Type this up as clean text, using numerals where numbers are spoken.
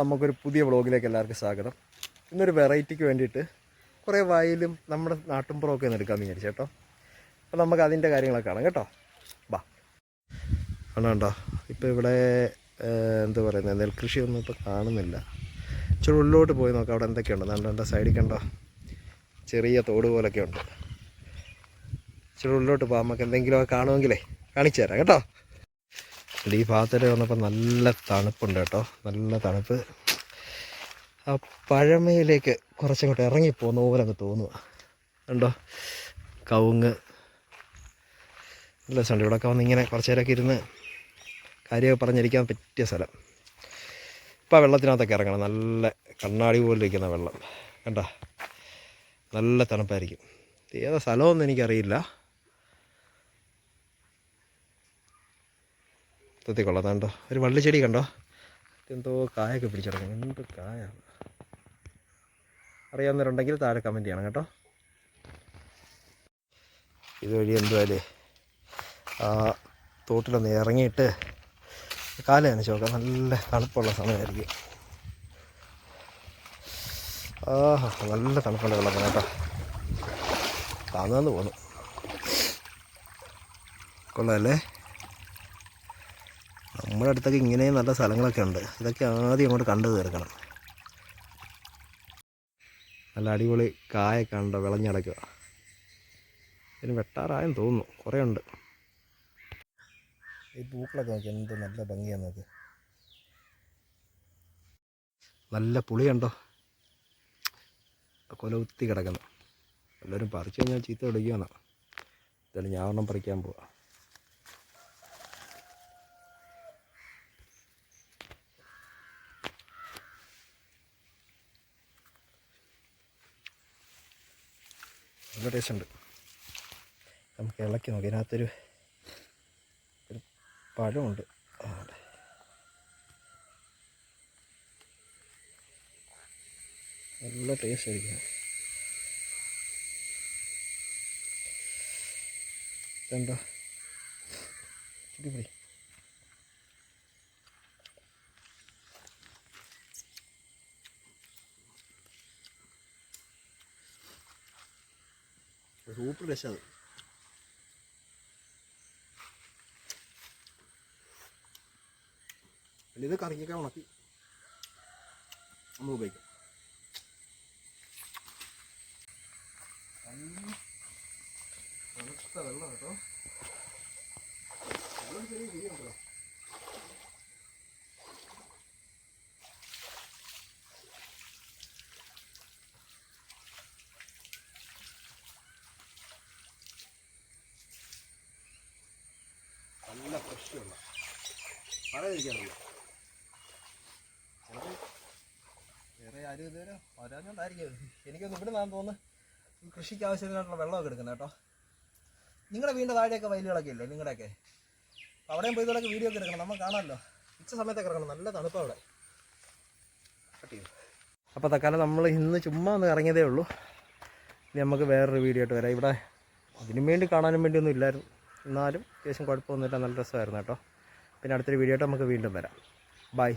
നമുക്കൊരു പുതിയ വ്ളോഗിലേക്ക് എല്ലാവർക്കും സ്വാഗതം. ഇന്നൊരു വെറൈറ്റിക്ക് വേണ്ടിയിട്ട് കുറേ വയലും നമ്മുടെ നാട്ടിൻപുറമൊക്കെ ഒന്ന് എടുക്കാമെന്ന് വിചാരിച്ചു കേട്ടോ. അപ്പോൾ നമുക്ക് അതിൻ്റെ കാര്യങ്ങളൊക്കെ കാണാം കേട്ടോ. ബാ ആണോ ഇപ്പോൾ ഇവിടെ എന്താ പറയുന്നത്, നെൽകൃഷിയൊന്നും ഇപ്പോൾ കാണുന്നില്ല. ഇച്ചിരി ഉള്ളിലോട്ട് പോയി നോക്കാം അവിടെ എന്തൊക്കെയുണ്ട്. നല്ല സൈഡിൽ കണ്ടോ ചെറിയ തോട് പോലൊക്കെ ഉണ്ട്. ഇച്ചിരി ഉള്ളിലോട്ട് പോകാം, നമുക്ക് എന്തെങ്കിലുമൊക്കെ കാണുമെങ്കിലേ കാണിച്ചു തരാം കേട്ടോ. ഈ ഭാഗത്തേക്ക് വന്നപ്പോൾ നല്ല തണുപ്പുണ്ട് കേട്ടോ, നല്ല തണുപ്പ്. ആ പഴമയിലേക്ക് കുറച്ചങ്ങോട്ട് ഇറങ്ങിപ്പോകുന്ന പോലെ അങ്ങ് തോന്നുക. കണ്ടോ കവുങ്ങ് നല്ല രസമുണ്ട്. ഇവിടെയൊക്കെ വന്ന് ഇങ്ങനെ കുറച്ച് നേരമൊക്കെ ഇരുന്ന് കാര്യമൊക്കെ പറഞ്ഞിരിക്കാൻ പറ്റിയ സ്ഥലം. ഇപ്പോൾ ആ വെള്ളത്തിനകത്തൊക്കെ ഇറങ്ങണം. നല്ല കണ്ണാടി പോലെ ഇരിക്കുന്ന വെള്ളം കണ്ടോ, നല്ല തണുപ്പായിരിക്കും. ഏതാ സ്ഥലമൊന്നും എനിക്കറിയില്ല. കൊള്ളാം. കണ്ടോ ഒരു വള്ളിച്ചെടി കണ്ടോ, എന്തോ കായൊക്കെ പിടിച്ചെടുക്കണം. എന്ത് കായാണ് അറിയാവുന്നവരുണ്ടെങ്കിൽ താഴെ കമൻറ്റ് ചെയ്യണം കേട്ടോ. ഇതുവഴി എന്തുവാലേ ആ തോട്ടിലൊന്ന് ഇറങ്ങിയിട്ട് കാല് നനച്ച് നോക്കാം. നല്ല തണുപ്പുള്ള സമയമായിരിക്കും. നല്ല തണുപ്പുള്ള വെള്ളം കേട്ടോ, താന്നു പോന്നു. കൊള്ളാമല്ലേ? നമ്മുടെ അടുത്തൊക്കെ ഇങ്ങനെയും നല്ല സ്ഥലങ്ങളൊക്കെ ഉണ്ട്. ഇതൊക്കെ ആദ്യം അങ്ങോട്ട് കണ്ടു തീർക്കണം. നല്ല അടിപൊളി കായൊക്കെ ഉണ്ടോ, വിളഞ്ഞടയ്ക്കുക. ഇതിന് വെട്ടാറായെന്ന് തോന്നുന്നു, കുറേ ഉണ്ട്. ഈ പൂക്കളൊക്കെ നോക്കി എന്ത് നല്ല ഭംഗിയാന്ന് നോക്ക്. നല്ല പുളിയുണ്ടോ, കൊലകുത്തി കിടക്കുന്നു. എല്ലാവരും പറിച്ചു കഴിഞ്ഞാൽ ചീത്ത പിടിക്കുകയാണ്. എന്തായാലും ഞാൻ ഒരെണ്ണം പറിക്കാൻ പോവാം. നല്ല ടേസ്റ്റ് ഉണ്ട്. നമുക്ക് ഇളക്കി നോക്കി. ഇതിനകത്തൊരു പഴമുണ്ട്. നല്ല ടേസ്റ്റ് ആയിരിക്കും. ഇതെന്താ ഇടിപൊളി. സൂപ്പർ ടേസ്റ്റ് അത്. പിന്നെ ഇത് കറിക്കൊക്കെ ഉണക്കി നമ്മൾ ഉപയോഗിക്കും. തണുത്ത വെള്ളം കേട്ടോ. വെള്ളം ചെറിയ കുഴിയുണ്ടോ. നല്ല ഫ്രഷ് വെള്ളം പറയാതിരിക്കാറില്ല. ചിലപ്പോൾ വേറെ ആരും ഇതുവരെ വരാഞ്ഞോണ്ടായിരിക്കും. എനിക്കൊന്ന് ഇവിടെ നിന്നാന്ന് തോന്നുന്നു കൃഷിക്ക് ആവശ്യത്തിനായിട്ടുള്ള വെള്ളമൊക്കെ എടുക്കുന്നത് കേട്ടോ. നിങ്ങളുടെ വീടിൻ്റെ താഴെയൊക്കെ വയലുകളൊക്കെ ഇല്ലേ നിങ്ങളുടെയൊക്കെ, അവിടെയും പോയി ഇതൊക്കെ വീഡിയോ ഒക്കെ എടുക്കണം. നമ്മൾ കാണാമല്ലോ, ഉച്ച സമയത്തൊക്കെ ഇറങ്ങണം. നല്ല തണുപ്പാണ് അവിടെ. അപ്പോൾ തൽക്കാലം നമ്മൾ ഇന്ന് ചുമ്മാ ഒന്ന് ഇറങ്ങിയതേ ഉള്ളൂ. ഇനി നമുക്ക് വേറൊരു വീഡിയോ ആയിട്ട് വരാം. ഇവിടെ അതിനും വേണ്ടി കാണാനും വേണ്ടിയൊന്നും ഇല്ലായിരുന്നു, എന്നാലും അത്യാവശ്യം കുഴപ്പമൊന്നുമില്ല. നല്ല രസമായിരുന്നു കേട്ടോ. പിന്നെ അടുത്തൊരു വീഡിയോ ആയിട്ട് നമുക്ക് വീണ്ടും വരാം. ബൈ.